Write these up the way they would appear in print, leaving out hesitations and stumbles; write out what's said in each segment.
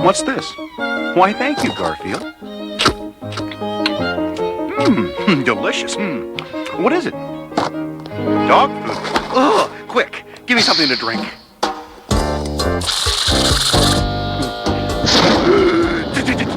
What's this? Why, thank you, Garfield. Delicious. What is it? Dog food. Ugh, quick, give me something to drink.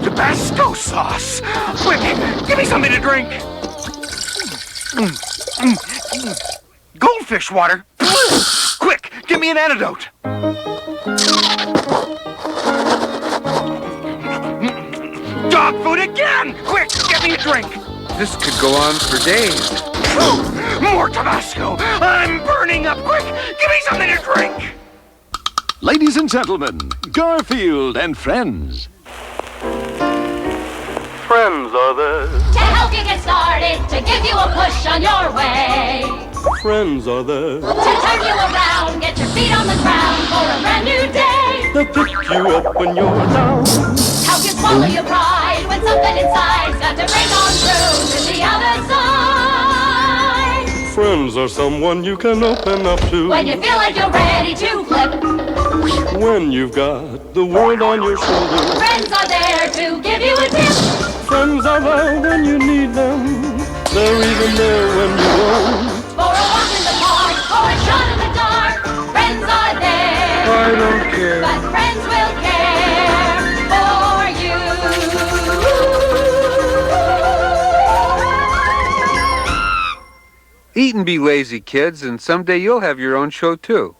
Tabasco sauce. Quick, give me something to drink. Goldfish water. Quick, give me an antidote. Dog food again! Quick, get me a drink! This could go on for days. More Tabasco! I'm burning up! Quick, give me something to drink! Ladies and gentlemen, Garfield and friends. Friends are there to help you get started, to give you a push on your way. Friends are there To turn you around, get your feet on the ground for a brand new day. to pick you up when you're down. Help you swallow your pride when something inside's got to break on through to the other side. Friends are someone you can open up to When you feel like you're ready to flip, when you've got the world on your shoulders. friends are there to give you a tip. Friends are there when you need them. They're even there when you won't. For a walk in the park or a shot in the dark, friends are there. I don't care. But friends will care for you. Eat and be lazy, kids, and someday you'll have your own show, too.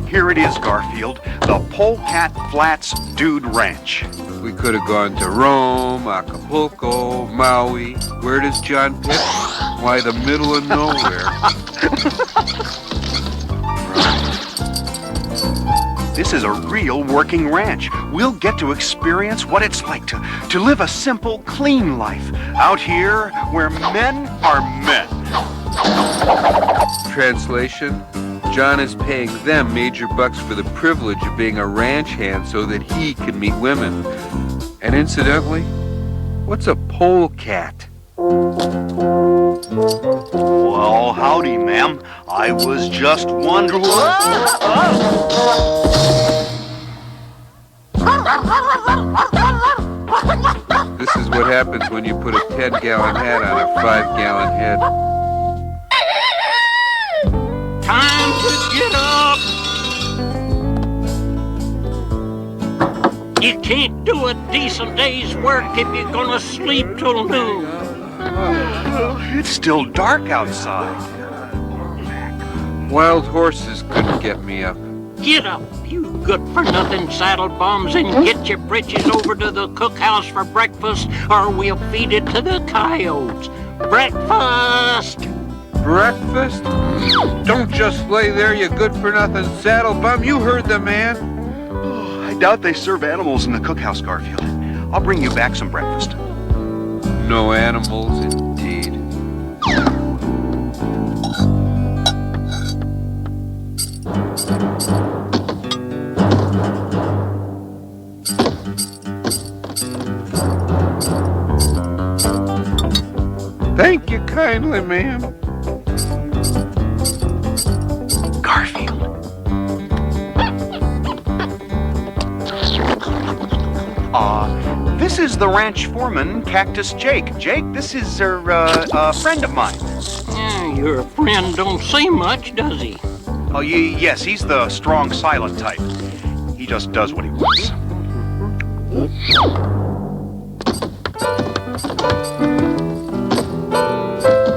Here it is, Garfield. The Polecat Flats Dude Ranch. We could have gone to Rome, Acapulco, Maui. Where does John pick? Why, the middle of nowhere. This is a real working ranch. We'll get to experience what it's like to live a simple, clean life out here where men are men. Translation: John is paying them major bucks for the privilege of being a ranch hand so that he can meet women. And incidentally, what's a polecat? Well, howdy, ma'am. I was just wondering. This is what happens when you put a 10-gallon hat on a 5-gallon head. Time to get up. You can't do a decent day's work if you're gonna sleep till noon. It's still dark outside. Wild horses couldn't get me up. Get up, you good-for-nothing saddle bums, and get your britches over to the cookhouse for breakfast, or we'll feed it to the coyotes. Breakfast! Breakfast? Don't just lay there, you good-for-nothing saddle bum. You heard the man. I doubt they serve animals in the cookhouse, Garfield. I'll bring you back some breakfast. No animals, indeed. Thank you kindly, ma'am. Garfield. This is the ranch foreman, Cactus Jake. Jake, this is a friend of mine. Your friend don't say much, does he? Oh, yes, he's the strong, silent type. He just does what he wants.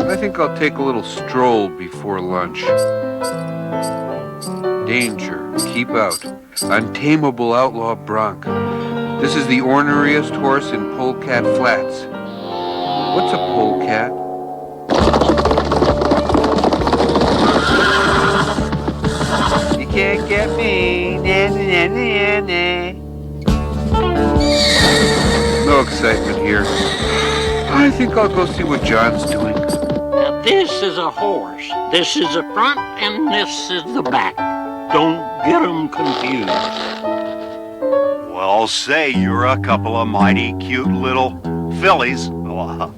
I think I'll take a little stroll before lunch. Danger, keep out. Untamable outlaw bronc. This is the orneriest horse in Polecat Flats. What's a polecat? You can't get me. Na, na, na, na. No excitement here. I think I'll go see what John's doing. Now, this is a horse. This is the front, and this is the back. Don't get 'em confused. Well, say you're a couple of mighty cute little fillies. Chihuahua.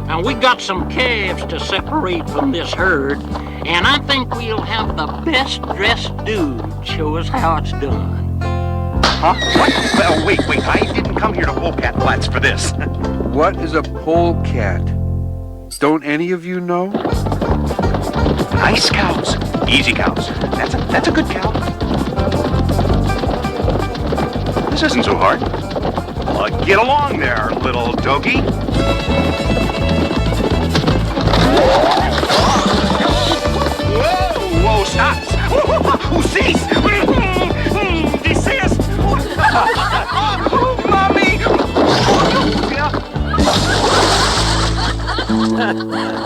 Now, we got some calves to separate from this herd, and I think we'll have the best-dressed dude show us how it's done. Huh? What? Well, wait. I didn't come here to Polecat Flats for this. What is a polecat? Don't any of you know? Nice cows. Easy cows. That's a good cow. This isn't so hard. Get along there, little doggy. Whoa, stop. Cease. Desist. Mommy.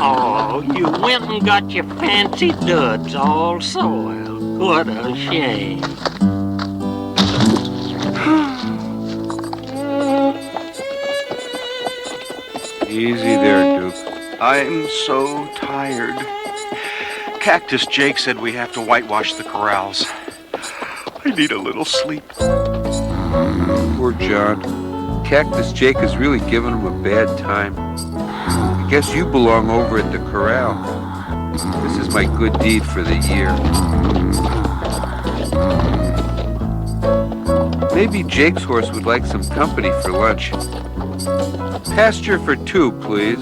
Oh, you went and got your fancy duds all soiled. What a shame. Easy there, Duke. I'm so tired. Cactus Jake said we have to whitewash the corrals. I need a little sleep. Poor John. Cactus Jake is really giving him a bad time. I guess you belong over at the corral. This is my good deed for the year. Maybe Jake's horse would like some company for lunch. Pasture for 2, please.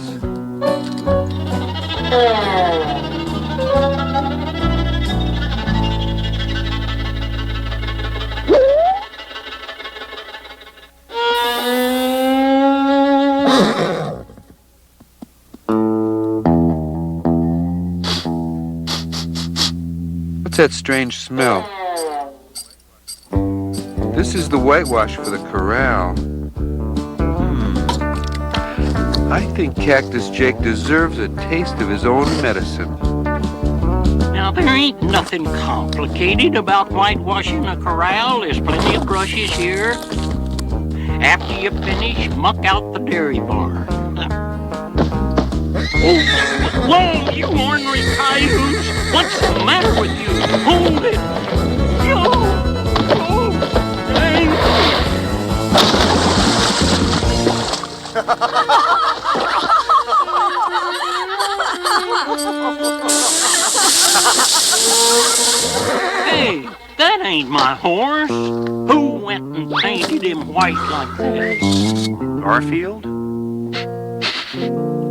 What's that strange smell? This is the whitewash for the corral. I think Cactus Jake deserves a taste of his own medicine. Now, there ain't nothing complicated about whitewashing a corral. There's plenty of brushes here. After you finish, muck out the dairy barn. Oh, whoa, you ornery cayuse! What's the matter with you? Hold it! Hey, that ain't my horse. Who went and painted him white like that? Garfield?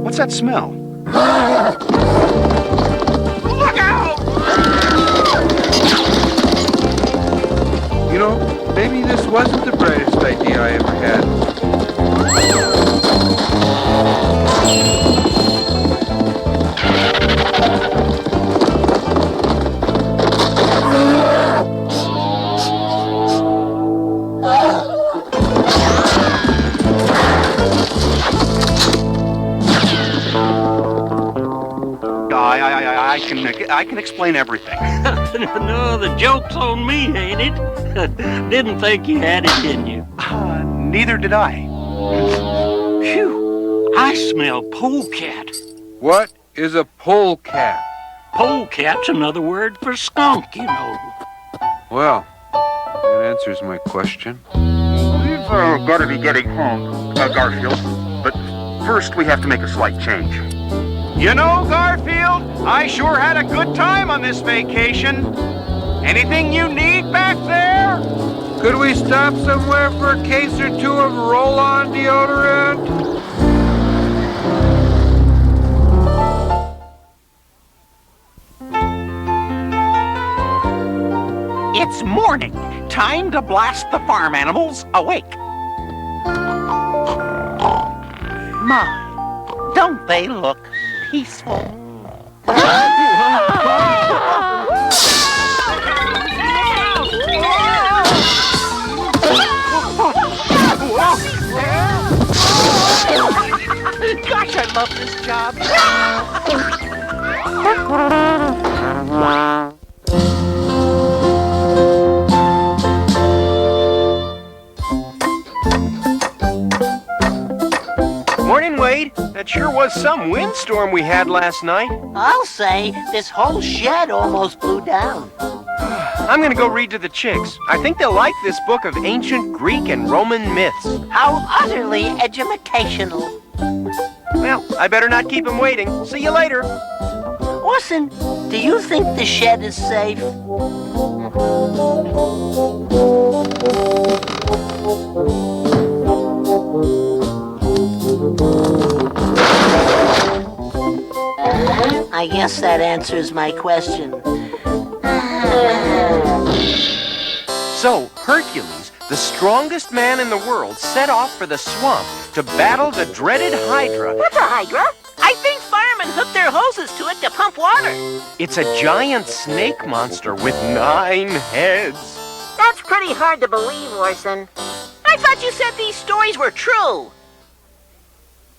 What's that smell? Look out! You know, maybe this wasn't the brightest idea I ever had. I can explain everything. No, the joke's on me, ain't it? Didn't think you had it, didn't you? Neither did I. Phew, I smell polecat. What is a polecat? Polecat's another word for skunk, you know. Well, that answers my question. We've got to be getting home, Garfield. But first, we have to make a slight change. You know, Garfield, I sure had a good time on this vacation. Anything you need back there? Could we stop somewhere for a case or 2 of roll-on deodorant? It's morning. Time to blast the farm animals awake. My, don't they look peaceful? Gosh, I love this job. Morning, Wade. That sure was some windstorm we had last night. I'll say this whole shed almost blew down. I'm gonna go read to the chicks. I think they'll like this book of ancient Greek and Roman myths. How utterly educational. Well, I better not keep them waiting. See you later. Orson, do you think the shed is safe? I guess that answers my question. So, Hercules, the strongest man in the world, set off for the swamp to battle the dreaded Hydra. What's a hydra? I think firemen hook their hoses to it to pump water. It's a giant snake monster with 9 heads. That's pretty hard to believe, Orson. I thought you said these stories were true.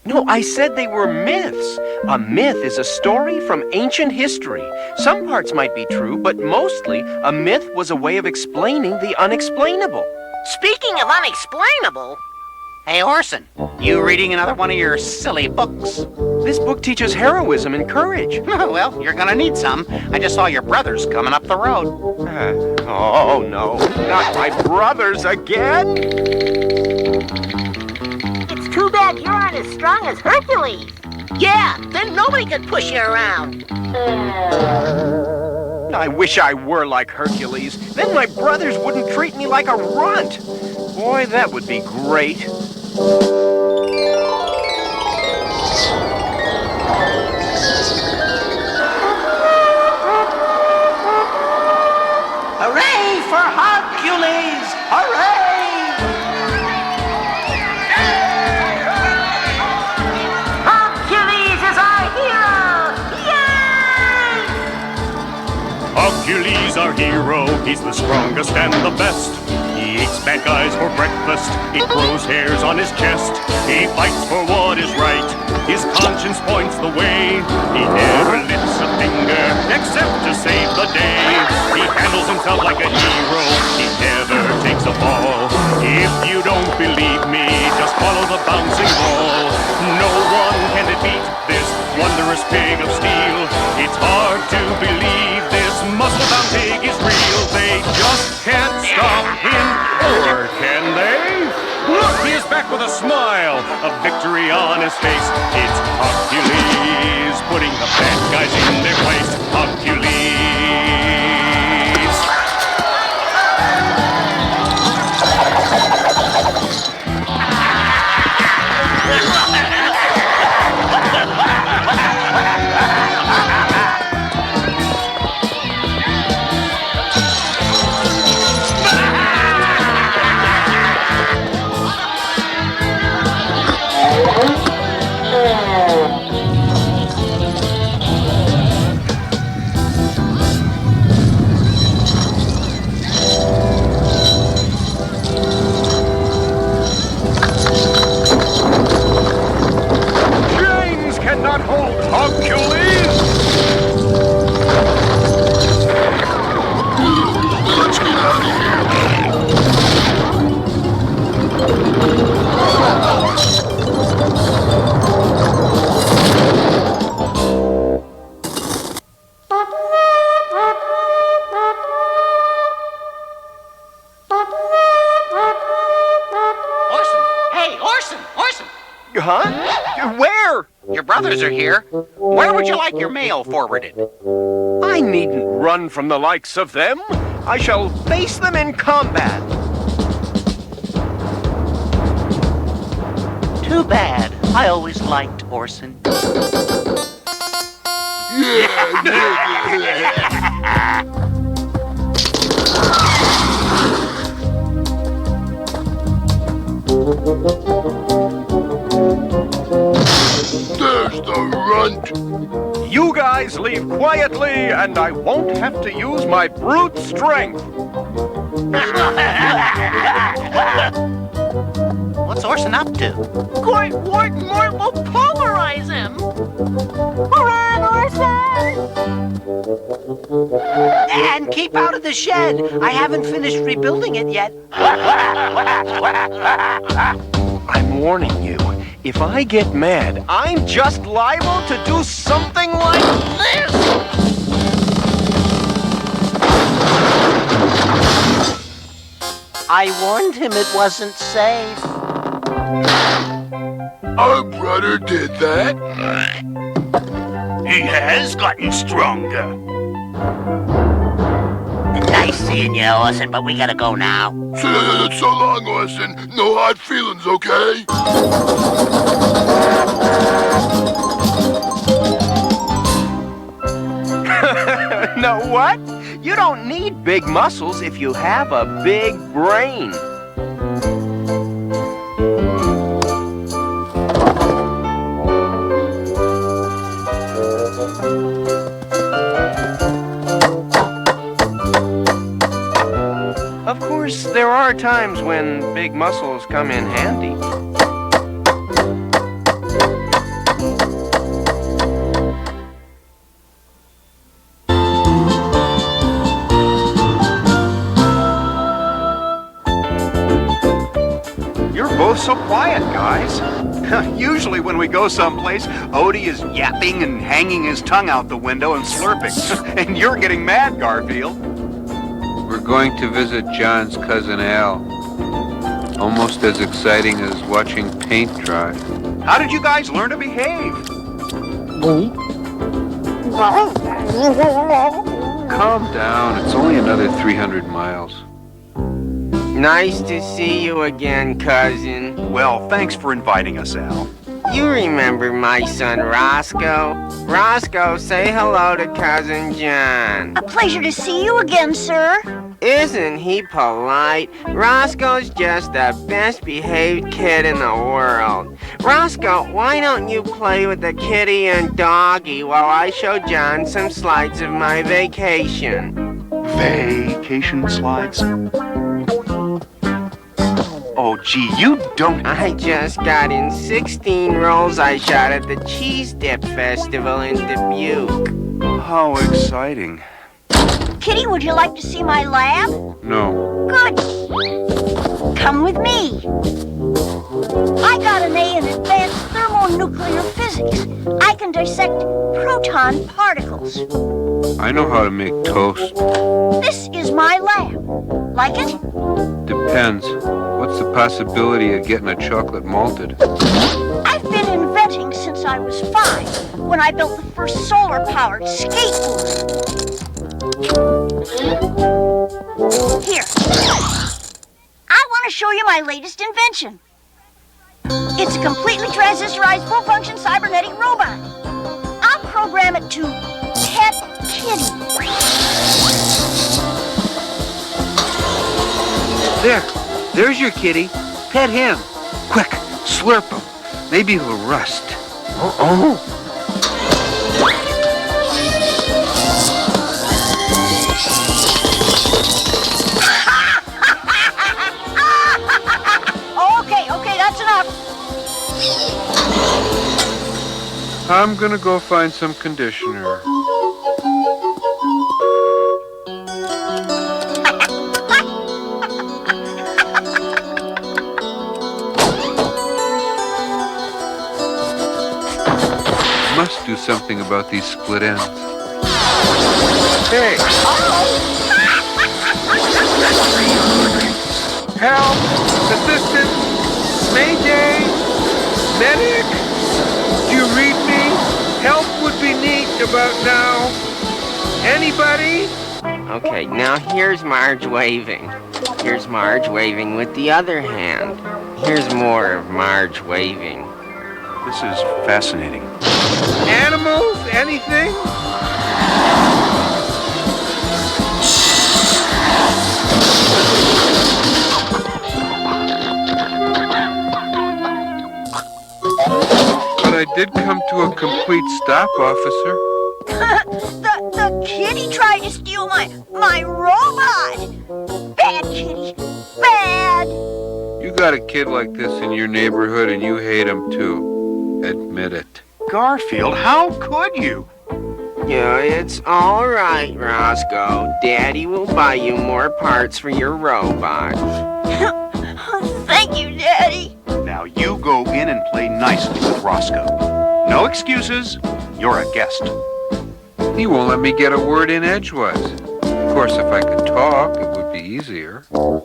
No, I said they were myths. A myth is a story from ancient history. Some parts might be true, but mostly a myth was a way of explaining the unexplainable. Speaking of unexplainable... Hey, Orson, you reading another one of your silly books? This book teaches heroism and courage. Well, you're gonna need some. I just saw your brothers coming up the road. Oh, no. Not my brothers again! It's too bad you aren't as strong as Hercules. Yeah, then nobody could push you around. I wish I were like Hercules. Then my brothers wouldn't treat me like a runt. Boy, that would be great. Hooray for Hogcules! Hooray! Hogcules is our hero! Yay! Hercules, our hero, he's the strongest and the best. He eats bad guys for breakfast, he grows hairs on his chest. He fights for what is right, his conscience points the way. He never lifts a finger except to save the day. He handles himself like a hero, he never takes a fall. If you don't believe me, just follow the bouncing ball. No one can defeat this wondrous pig of steel. It's hard to believe this muscle-bound pig is real. They just can't stop him, or can they? Look, he is back with a smile, a victory on his face. It's Hogcules, putting the bad guys in their place. Hogcules. Huh? Where? Your brothers are here. Where would you like your mail forwarded? I needn't run from the likes of them. I shall face them in combat. Too bad. I always liked Orson. There's the runt. You guys leave quietly, and I won't have to use my brute strength. What's Orson up to? Court Warden Mort will polarize him. Run, Orson! And keep out of the shed. I haven't finished rebuilding it yet. I'm warning you. If I get mad, I'm just liable to do something like this! I warned him it wasn't safe. Our brother did that. He has gotten stronger. Nice seeing you, Orson, but we gotta go now. So long, Orson. No hard feelings, okay? Know what? You don't need big muscles if you have a big brain. Of course, there are times when big muscles come in handy. You're both so quiet, guys. Usually when we go someplace, Odie is yapping and hanging his tongue out the window and slurping. And you're getting mad, Garfield. We're going to visit John's cousin Al. Almost as exciting as watching paint dry. How did you guys learn to behave? Calm down. It's only another 300 miles. Nice to see you again, cousin. Well, thanks for inviting us, Al. You remember my son Roscoe? Roscoe, say hello to Cousin John. A pleasure to see you again, sir. Isn't he polite? Roscoe's just the best behaved kid in the world. Roscoe, why don't you play with the kitty and doggy while I show John some slides of my vacation? Vacation slides? Oh, gee, you don't... I just got in 16 rolls I shot at the Cheese Dip Festival in Dubuque. How exciting. Kitty, would you like to see my lab? No. Good. Come with me. I got an A in advanced thermonuclear physics. I can dissect proton particles. I know how to make toast. This is my lab. Like it? Depends. What's the possibility of getting a chocolate malted? I've been inventing since I was 5, when I built the first solar-powered skateboard. Here. I want to show you my latest invention. It's a completely transistorized, full-function cybernetic robot. I'll program it to pet kitty. There's your kitty. Pet him. Quick, slurp him. Maybe he'll rust. Okay, that's enough. I'm gonna go find some conditioner. Must do something about these split ends. Hey! Help! Assistance! Mayday! Medic! Do you read me? Help would be neat about now. Anybody? Okay, now here's Marge waving. Here's Marge waving with the other hand. Here's more of Marge waving. This is fascinating. Animals? Anything? But I did come to a complete stop, officer. The kitty tried to steal my robot. Bad kitty. Bad. You got a kid like this in your neighborhood and you hate him too. Admit it. Garfield, how could you? Yeah, it's all right, Roscoe. Daddy will buy you more parts for your robot. Thank you, Daddy. Now you go in and play nicely with Roscoe. No excuses. You're a guest. He won't let me get a word in edgewise. Of course, if I could talk, it would be easier. Trying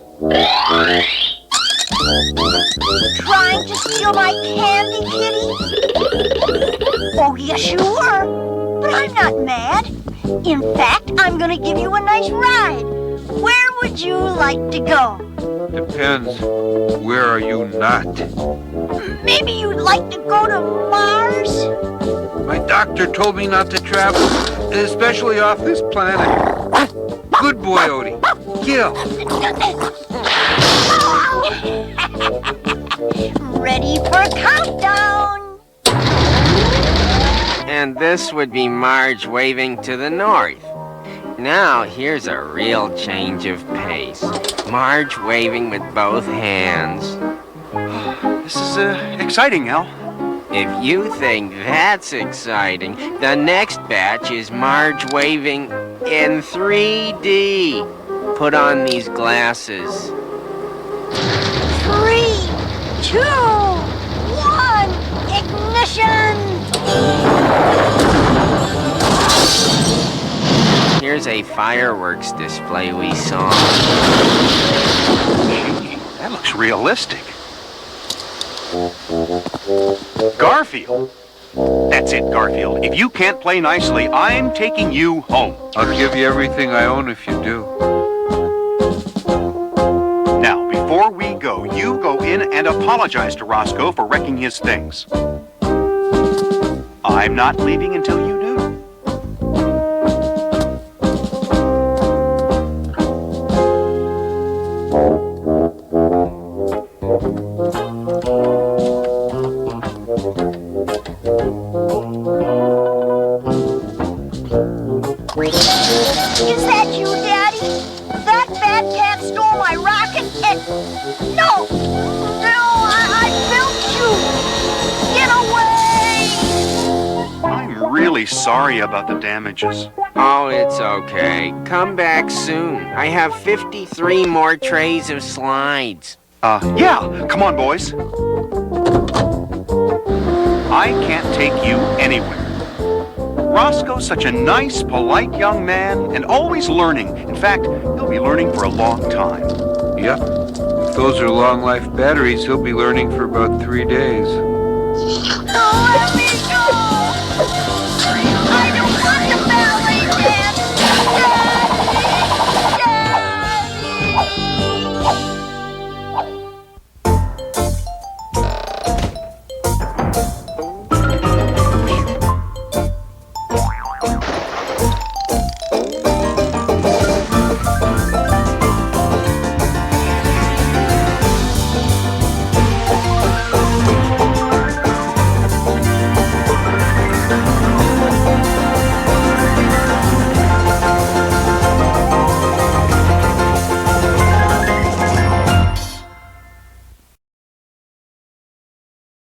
to steal my candy, kitty? Oh, yes, you were. But I'm not mad. In fact, I'm going to give you a nice ride. Where would you like to go? Depends. Where are you not? Maybe you'd like to go to Mars? My doctor told me not to travel, especially off this planet. Good boy, Odie. Kill. Ready for a countdown. And this would be Marge waving to the north. Now, here's a real change of pace. Marge waving with both hands. This is exciting, Al. If you think that's exciting, the next batch is Marge waving in 3D. Put on these glasses. 3, 2, 1, ignition! Here's a fireworks display we saw. That looks realistic. Garfield. That's it, Garfield. If you can't play nicely, I'm taking you home. I'll give you everything I own if you do. Now, before we go, you go in and apologize to Roscoe for wrecking his things. I'm not leaving until you do. Is that you, Daddy? That bad cat stole my rocket and... No! No, I built you! Get away! I'm really sorry about the damages. Oh, it's okay. Come back soon. I have 53 more trays of slides. Yeah, come on, boys. I can't take you anywhere. Roscoe's such a nice, polite young man and always learning. In fact, he'll be learning for a long time. Yep. If those are long life batteries, he'll be learning for about 3 days. Let me go!